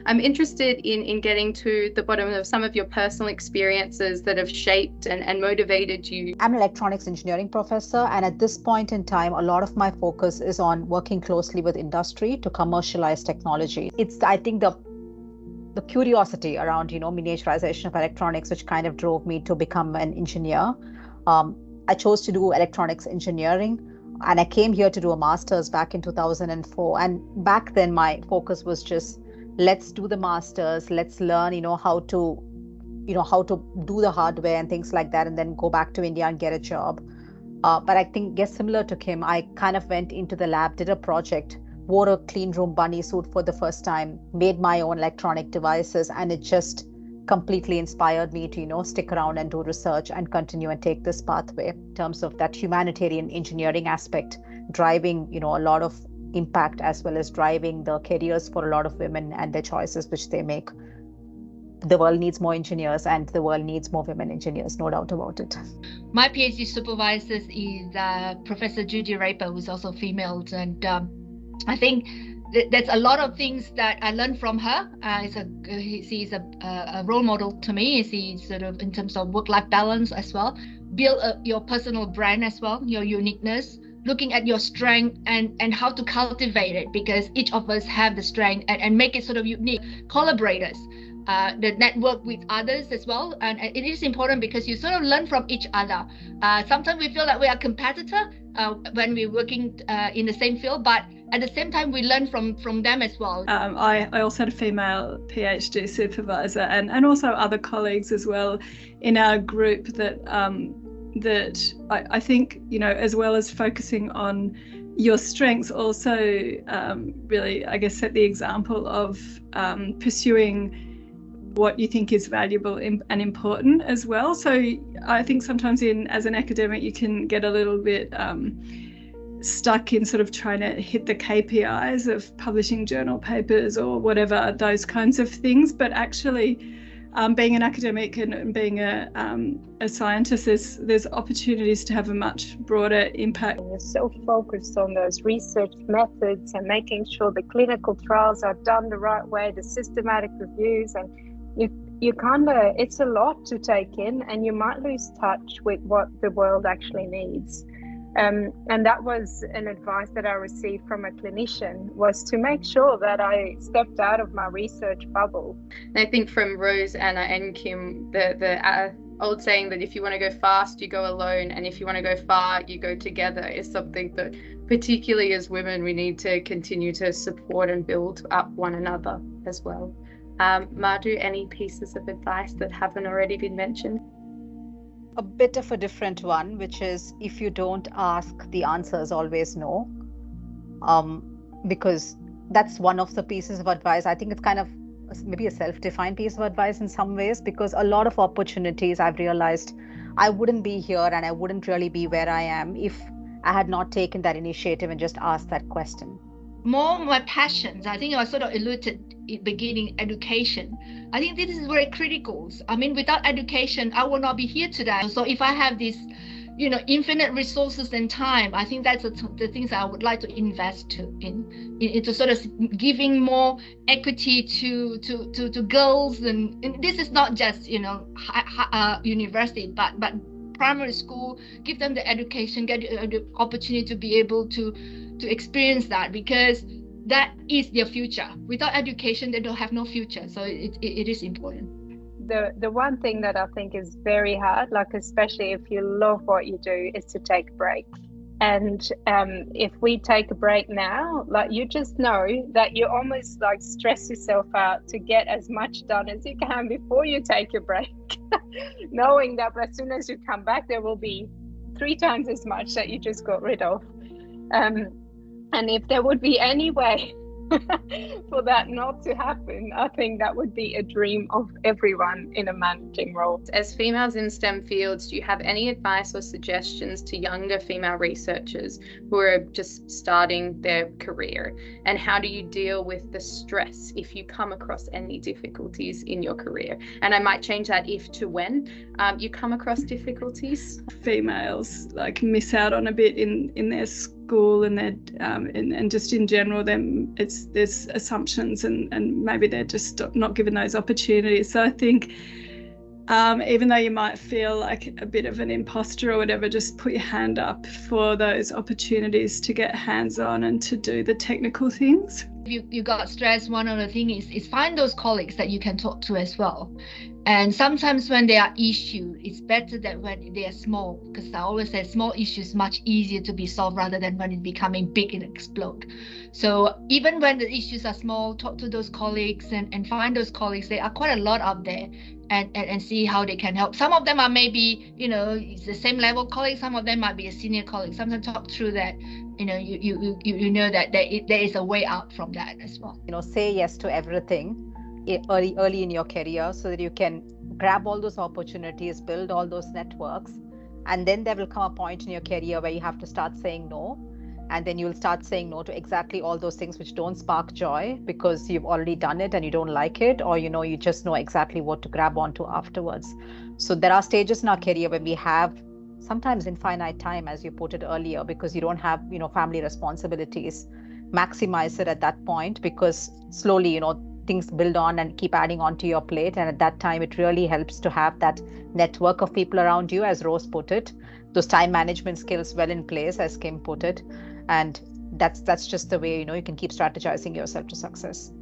I'm interested in getting to the bottom of some of your personal experiences that have shaped and motivated you. I'm an electronics engineering professor, and at this point in time, a lot of my focus is on working closely with industry to commercialize technology. It's, I think, the curiosity around, miniaturization of electronics, which kind of drove me to become an engineer. I chose to do electronics engineering, and I came here to do a master's back in 2004. And back then, my focus was just, let's do the master's, let's learn, how to do the hardware and things like that, and then go back to India and get a job. But I think, similar to Kim, I kind of went into the lab, did a project, wore a clean room bunny suit for the first time, made my own electronic devices, and it just completely inspired me to, stick around and do research and continue and take this pathway in terms of that humanitarian engineering aspect, driving, a lot of impact, as well as driving the careers for a lot of women and their choices which they make. The world needs more engineers, and the world needs more women engineers, no doubt about it. My PhD supervisor is Professor Judy Raper, who's also female, and I think there's a lot of things that I learned from her. She's a role model to me. She's sort of in terms of work-life balance as well. Build your personal brand as well, your uniqueness, looking at your strength and how to cultivate it, because each of us have the strength and make it sort of unique. Collaborators, the network with others as well, and it is important because you sort of learn from each other. Sometimes we feel like we are competitor when we're working in the same field, but at the same time we learn from them as well. I also had a female PhD supervisor and also other colleagues as well in our group that I think, as well as focusing on your strengths, also really, I guess, set the example of pursuing what you think is valuable and important as well. So I think sometimes as an academic, you can get a little bit stuck in sort of trying to hit the KPIs of publishing journal papers or whatever, those kinds of things. But actually, being an academic and being a scientist, there's opportunities to have a much broader impact. You're so focused on those research methods and making sure the clinical trials are done the right way, the systematic reviews, and you kind of, it's a lot to take in, and you might lose touch with what the world actually needs. And that was an advice that I received from a clinician, was to make sure that I stepped out of my research bubble. And I think from Rose, Anna and Kim, the old saying that if you want to go fast, you go alone, and if you want to go far, you go together, is something that particularly as women, we need to continue to support and build up one another as well. Madhu, any pieces of advice that haven't already been mentioned? A bit of a different one, which is, if you don't ask, the answer is always no. Because that's one of the pieces of advice. I think it's kind of maybe a self-defined piece of advice in some ways, because a lot of opportunities I've realized I wouldn't be here and I wouldn't really be where I am if I had not taken that initiative and just asked that question. More my passions, I think I sort of alluded in beginning, education. I think this is very critical. I mean, without education, I will not be here today. So if I have this, infinite resources and time, I think that's the things I would like to invest into sort of giving more equity to girls. And this is not just, university, but primary school, give them the education, get the opportunity to be able to experience that, because that is their future. Without education, they don't have no future. So it is important. The one thing that I think is very hard, like especially if you love what you do, is to take a break. And if we take a break now, like, you just know that you almost like stress yourself out to get as much done as you can before you take a break, knowing that as soon as you come back, there will be 3 times as much that you just got rid of. And if there would be any way for that not to happen, I think that would be a dream of everyone in a managing role. As females in STEM fields, do you have any advice or suggestions to younger female researchers who are just starting their career? And how do you deal with the stress if you come across any difficulties in your career? And I might change that if to when you come across difficulties. Females miss out on a bit in their school and and just in general, there's assumptions and maybe they're just not given those opportunities. So I think even though you might feel like a bit of an imposter or whatever, just put your hand up for those opportunities to get hands-on and to do the technical things. You got stressed, one of the things is find those colleagues that you can talk to as well. And sometimes when there are issues, it's better that when they are small, because I always say small issues much easier to be solved rather than when it's becoming big and explode. So even when the issues are small, talk to those colleagues and find those colleagues. There are quite a lot out there, and see how they can help. Some of them are maybe, it's the same level colleagues. Some of them might be a senior colleague. Sometimes talk through that. You know that there is a way out from that as well. Say yes to everything early in your career so that you can grab all those opportunities, build all those networks, and then there will come a point in your career where you have to start saying no, and then you'll start saying no to exactly all those things which don't spark joy because you've already done it and you don't like it, or you just know exactly what to grab onto afterwards. So there are stages in our career when we have sometimes infinite time, as you put it earlier, because you don't have family responsibilities. Maximize it at that point, because slowly things build on and keep adding onto your plate, and at that time it really helps to have that network of people around you, as Rose put it, those time management skills well in place, as Kim put it, and that's just the way you can keep strategizing yourself to success.